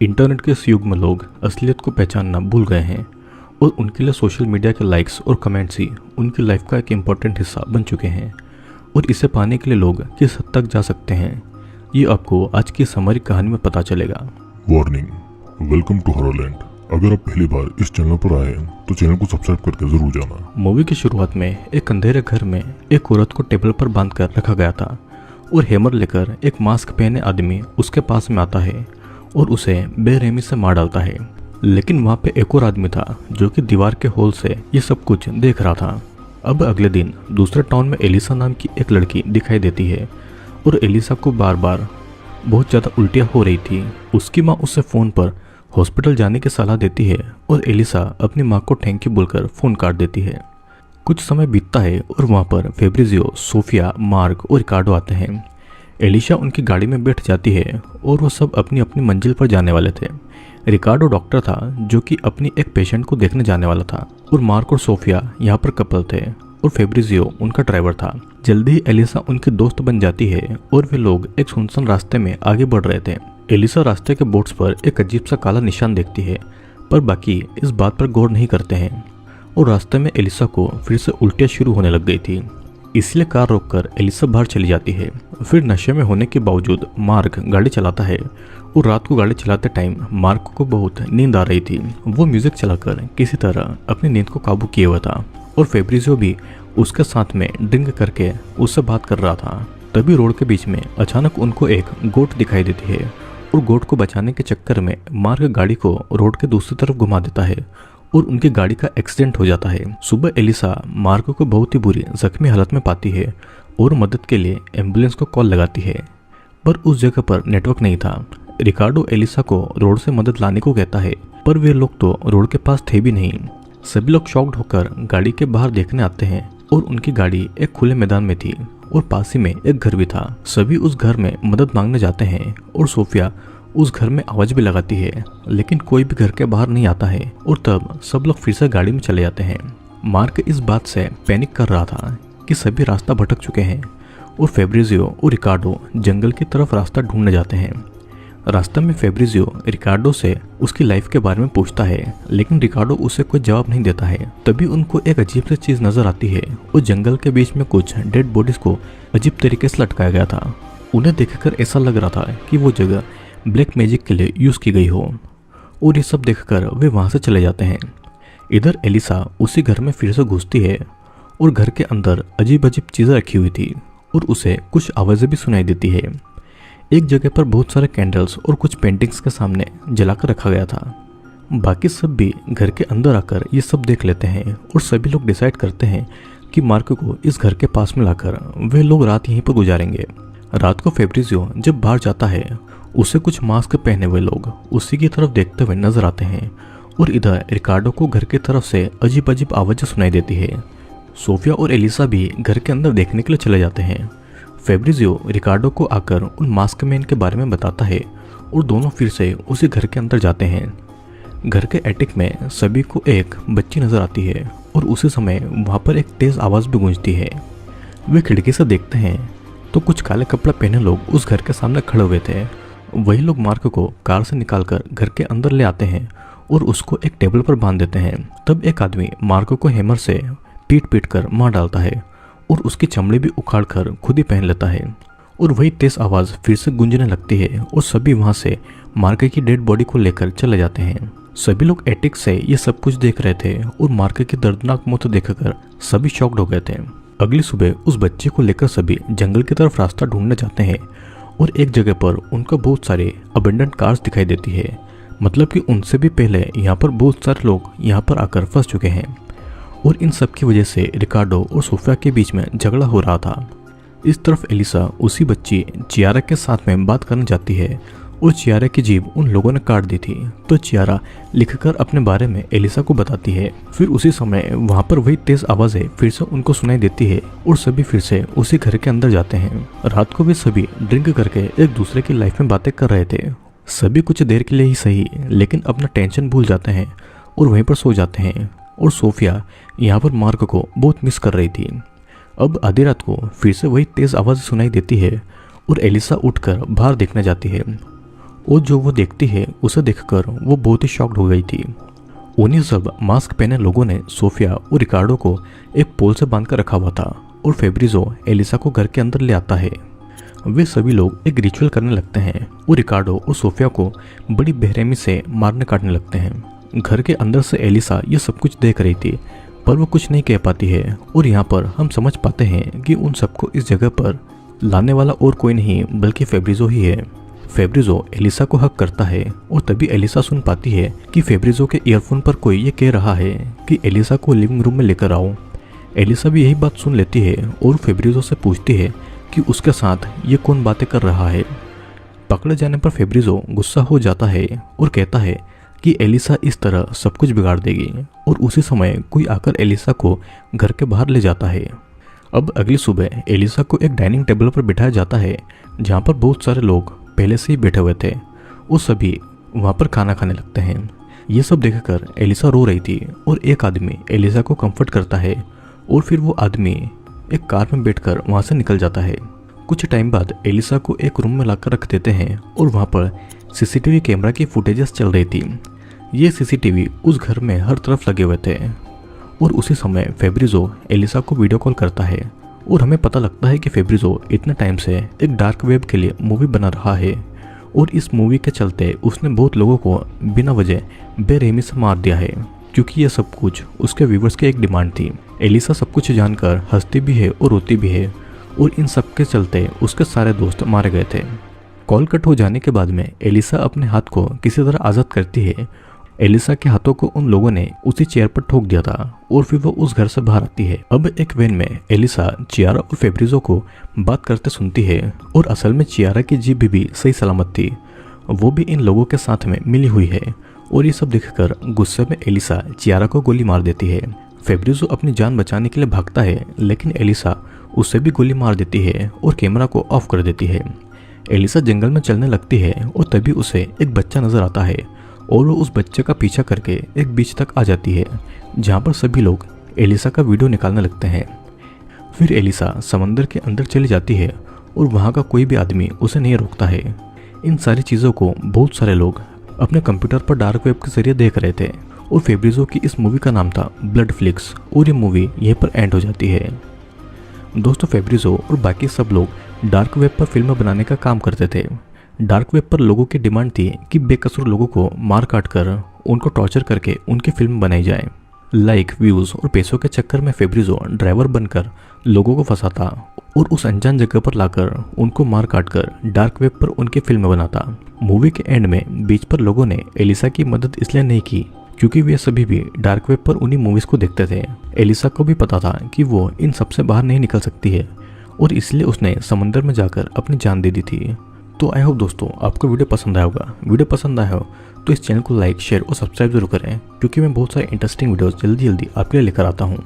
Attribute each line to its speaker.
Speaker 1: Internet के इस युग में लोग असलियत को पहचानना भूल गए हैं और उनके लिए सोशल मीडिया के लाइक्स और कमेंट्स ही उनकी लाइफ का एक इम्पॉर्टेंट हिस्सा बन चुके हैं। और इसे पाने के लिए लोग किस हद तक जा सकते हैं, ये आपको आज की इस हमारी कहानी में पता चलेगा।
Speaker 2: Warning, welcome to horrorland. अगर आप पहली बार इस चैनल पर आए हैं तो चैनल को सब्सक्राइब करके जरूर जाना।
Speaker 1: मूवी की शुरुआत में एक अंधेरे घर में एक औरत को टेबल पर बांध कर रखा गया था और हैमर लेकर एक मास्क पहने आदमी उसके पास में आता है और उसे बेरहमी से मार डालता है। लेकिन वहाँ पे एक और आदमी था जो कि दीवार के होल से ये सब कुछ देख रहा था। अब अगले दिन दूसरे टाउन में एलिसा नाम की एक लड़की दिखाई देती है और एलिसा को बार बार बहुत ज़्यादा उल्टियाँ हो रही थी। उसकी माँ उसे फ़ोन पर हॉस्पिटल जाने की सलाह देती है और एलिसा अपनी माँ को थैंक यू बोलकर फ़ोन काट देती है। कुछ समय बीतता है और वहाँ पर फेब्रिजियो, सोफिया, मार्क और रिकार्डो आते हैं। एलिसा उनकी गाड़ी में बैठ जाती है और वो सब अपनी अपनी मंजिल पर जाने वाले थे। रिकार्डो डॉक्टर था जो कि अपनी एक पेशेंट को देखने जाने वाला था और मार्क और सोफिया यहाँ पर कपल थे और फेब्रिजियो उनका ड्राइवर था। जल्दी ही एलिसा उनकी दोस्त बन जाती है और वे लोग एक सुनसान रास्ते में आगे बढ़ रहे थे। एलिसा रास्ते के बोर्ड्स पर एक अजीब सा काला निशान देखती है पर बाकी इस बात पर गौर नहीं करते हैं और रास्ते में एलिसा को फिर से उल्टियाँ शुरू होने लग गई थी, इसलिए कार रोककर एलिसा बाहर चली जाती है। फिर नशे में होने के बावजूद मार्क गाड़ी चलाता है और रात को गाड़ी चलाते टाइम मार्क को बहुत नींद आ रही थी। वो म्यूजिक चलाकर किसी तरह अपनी नींद को काबू किए हुआ था और फेब्रिजियो भी उसके साथ में ड्रिंक करके उससे बात कर रहा था। तभी रोड के बीच में अचानक उनको एक गोट दिखाई देती है और गोट को बचाने के चक्कर में मार्क गाड़ी को रोड के दूसरी तरफ घुमा देता है और उनकी गाड़ी का एक्सीडेंट हो जाता है। सुबह एलिसा मार्क को बहुत ही बुरी जख्मी हालत में पाती है और मदद के लिए एम्बुलेंस को कॉल लगाती है पर उस जगह पर नेटवर्क नहीं था। रिकार्डो एलिसा को रोड से मदद लाने को कहता है पर वे लोग तो रोड के पास थे भी नहीं। सभी लोग शॉक्ड होकर गाड़ी के बाहर देखने आते हैं और उनकी गाड़ी एक खुले मैदान में थी और पास ही में एक घर भी था। सभी उस घर में मदद मांगने जाते हैं और सोफिया उस घर में आवाज भी लगाती है लेकिन कोई भी घर के बाहर नहीं आता है और तब सब लोग फिर से गाड़ी में चले जाते हैं। मार्क इस बात से पैनिक कर रहा था कि सभी रास्ता भटक चुके हैं और फेब्रिजियो और रिकार्डो जंगल की तरफ रास्ता ढूंढने जाते हैं। रास्ते में फेब्रिजियो रिकार्डो से उसकी लाइफ के बारे में पूछता है लेकिन रिकार्डो उसे कोई जवाब नहीं देता है। तभी उनको एक अजीब सी चीज नजर आती है और जंगल के बीच में कुछ डेड बॉडीज को अजीब तरीके से लटकाया गया था। उन्हें देखकर ऐसा लग रहा था कि वो जगह ब्लैक मैजिक के लिए यूज की गई हो और ये सब देखकर वे वहां से चले जाते हैं। इधर एलिसा उसी घर में फिर से घुसती है और घर के अंदर अजीब अजीब चीजें रखी हुई थी और उसे कुछ आवाजें भी सुनाई देती है। एक जगह पर बहुत सारे कैंडल्स और कुछ पेंटिंग्स के सामने जलाकर रखा गया था। बाकी सब भी घर के अंदर आकर ये सब देख लेते हैं और सभी लोग डिसाइड करते हैं कि मार्क को इस घर के पास में लाकर वे लोग रात यहीं पर गुजारेंगे। रात को फेब्रिजियो जब बाहर जाता है उसे कुछ मास्क पहने हुए लोग उसी की तरफ देखते हुए नजर आते हैं और इधर रिकार्डो को घर की तरफ से अजीब अजीब आवाजें सुनाई देती है। सोफिया और एलिसा भी घर के अंदर देखने के लिए चले जाते हैं। फेब्रिजियो रिकार्डो को आकर उन मास्क मैन के बारे में बताता है और दोनों फिर से उसी घर के अंदर जाते हैं। घर के एटिक में सभी को एक बच्ची नजर आती है और उसी समय वहाँ पर एक तेज आवाज भी गूंजती है। वे खिड़की से देखते हैं तो कुछ काले कपड़े पहने लोग उस घर के सामने खड़े हुए थे। वही लोग मार्क को कार से निकालकर घर के अंदर ले आते हैं और उसको एक टेबल पर बांध देते हैं। तब एक आदमी मार्क को हैमर से पीट पीट कर मार डालता है और उसकी चमड़ी भी उखाड़ कर खुद ही पहन लेता है और वही तेज आवाज फिर से गूंजने लगती है और सभी वहां से मार्क की डेड बॉडी को लेकर चले जाते हैं। सभी लोग एटिक से ये सब कुछ देख रहे थे और मार्क की दर्दनाक मौत देखकर सभी शॉक्ड हो गए थे। अगली सुबह उस बच्चे को लेकर सभी जंगल की तरफ रास्ता ढूंढने जाते हैं और एक जगह पर उनको बहुत सारे अबेंडेंट कार्स दिखाई देती है, मतलब कि उनसे भी पहले यहाँ पर बहुत सारे लोग यहाँ पर आकर फंस चुके हैं और इन सब की वजह से रिकार्डो और सोफिया के बीच में झगड़ा हो रहा था। इस तरफ एलिसा उसी बच्ची चियारा के साथ में बात करने जाती है और चियारा की जीभ उन लोगों ने काट दी थी तो चियारा लिखकर अपने बारे में एलिसा को बताती है। फिर उसी समय वहाँ पर वही तेज आवाजें फिर से उनको सुनाई देती है और सभी फिर से उसी घर के अंदर जाते हैं। रात को वे सभी ड्रिंक करके एक दूसरे की लाइफ में बातें कर रहे थे। सभी कुछ देर के लिए ही सही लेकिन अपना टेंशन भूल जाते हैं और वहीं पर सो जाते हैं और सोफिया यहाँ पर मार्क को बहुत मिस कर रही थी। अब आधी रात को फिर से वही तेज आवाज सुनाई देती है और एलिसा उठकर बाहर देखने जाती है और जो वो देखती है उसे देखकर वो बहुत ही शॉक्ड हो गई थी। उन्हीं सब मास्क पहने लोगों ने सोफिया और रिकार्डो को एक पोल से बांध कर रखा हुआ था और फेब्रिजो एलिसा को घर के अंदर ले आता है। वे सभी लोग एक रिचुअल करने लगते हैं और रिकार्डो और सोफिया को बड़ी बेरहमी से मारने काटने लगते हैं। घर के अंदर से एलिसा ये सब कुछ देख रही थी पर वो कुछ नहीं कह पाती है और यहाँ पर हम समझ पाते हैं कि उन सबको इस जगह पर लाने वाला और कोई नहीं बल्कि फेब्रिजो ही है। फेब्रिजो एलिसा को हक करता है और तभी एलिसा सुन पाती है कि फेब्रिजो के ईयरफोन पर कोई ये कह रहा है कि एलिसा को लिविंग रूम में लेकर आओ। एलिसा भी यही बात सुन लेती है और फेब्रिजो से पूछती है कि उसके साथ ये कौन बातें कर रहा है। पकड़े जाने पर फेब्रिजो गुस्सा हो जाता है और कहता है कि एलिसा इस तरह सब कुछ बिगाड़ देगी और उसी समय कोई आकर एलिसा को घर के बाहर ले जाता है। अब अगली सुबह एलिसा को एक डाइनिंग टेबल पर बिठाया जाता है जहाँ पर बहुत सारे लोग पहले से ही बैठे हुए थे और सभी वहाँ पर खाना खाने लगते हैं। ये सब देखकर एलिसा रो रही थी और एक आदमी एलिसा को कंफर्ट करता है और फिर वो आदमी एक कार में बैठकर वहाँ से निकल जाता है। कुछ टाइम बाद एलिसा को एक रूम में लाकर रख देते हैं और वहाँ पर सीसीटीवी कैमरा की फुटेजेस चल रही थी। ये सीसीटीवी उस घर में हर तरफ लगे हुए थे और उसी समय फेब्रिजो एलिसा को वीडियो कॉल करता है और हमें पता लगता है कि फेब्रिजो इतने टाइम से एक डार्क वेब के लिए मूवी बना रहा है और इस मूवी के चलते उसने बहुत लोगों को बिना वजह बेरहमी से मार दिया है क्योंकि यह सब कुछ उसके व्यूवर्स की एक डिमांड थी। एलिसा सब कुछ जानकर हंसती भी है और रोती भी है और इन सब के चलते उसके सारे दोस्त मारे गए थे। कॉल कट हो जाने के बाद में एलिसा अपने हाथ को किसी तरह आज़ाद करती है। एलिसा के हाथों को उन लोगों ने उसी चेयर पर ठोक दिया था और फिर वो उस घर से बाहर आती है। अब एक वैन में एलिसा चियारा और फेब्रिजो को बात करते सुनती है और असल में चियारा की जीभ भी सही सलामत थी, वो भी इन लोगों के साथ में मिली हुई है। और ये सब देखकर गुस्से में एलिसा चियारा को गोली मार देती है। फेब्रिजो अपनी जान बचाने के लिए भागता है लेकिन एलिसा उससे भी गोली मार देती है और कैमरा को ऑफ कर देती है। एलिसा जंगल में चलने लगती है और तभी उसे एक बच्चा नजर आता है और वो उस बच्चे का पीछा करके एक बीच तक आ जाती है जहाँ पर सभी लोग एलिसा का वीडियो निकालने लगते हैं। फिर एलिसा समंदर के अंदर चली जाती है और वहाँ का कोई भी आदमी उसे नहीं रोकता है। इन सारी चीज़ों को बहुत सारे लोग अपने कंप्यूटर पर डार्क वेब के जरिए देख रहे थे और फेब्रिजो की इस मूवी का नाम था ब्लड फ्लिक्स और ये मूवी यहीं पर एंड हो जाती है। दोस्तों फेब्रिजो और बाकी सब लोग डार्क वेब पर फिल्में बनाने का काम करते थे। डार्क वेब पर लोगों की डिमांड थी कि बेकसूर लोगों को मार काट कर उनको टॉर्चर करके उनकी फिल्म बनाई जाए। लाइक व्यूज़ और पैसों के चक्कर में फेब्रिजो ड्राइवर बनकर लोगों को फंसाता और उस अनजान जगह पर लाकर उनको मार काट कर डार्क वेब पर उनकी फिल्म बनाता। मूवी के एंड में बीच पर लोगों ने एलिसा की मदद इसलिए नहीं की क्योंकि वे सभी भी डार्क वेब पर उन्हीं मूवीज़ को देखते थे। एलिसा को भी पता था कि वो इन सबसे बाहर नहीं निकल सकती है और इसलिए उसने समंदर में जाकर अपनी जान दे दी थी। तो आई होप दोस्तों आपको वीडियो पसंद आया होगा। वीडियो पसंद आया हो तो इस चैनल को लाइक शेयर और सब्सक्राइब जरूर करें क्योंकि मैं बहुत सारे इंटरेस्टिंग वीडियोस जल्दी आपके लिए लेकर आता हूँ।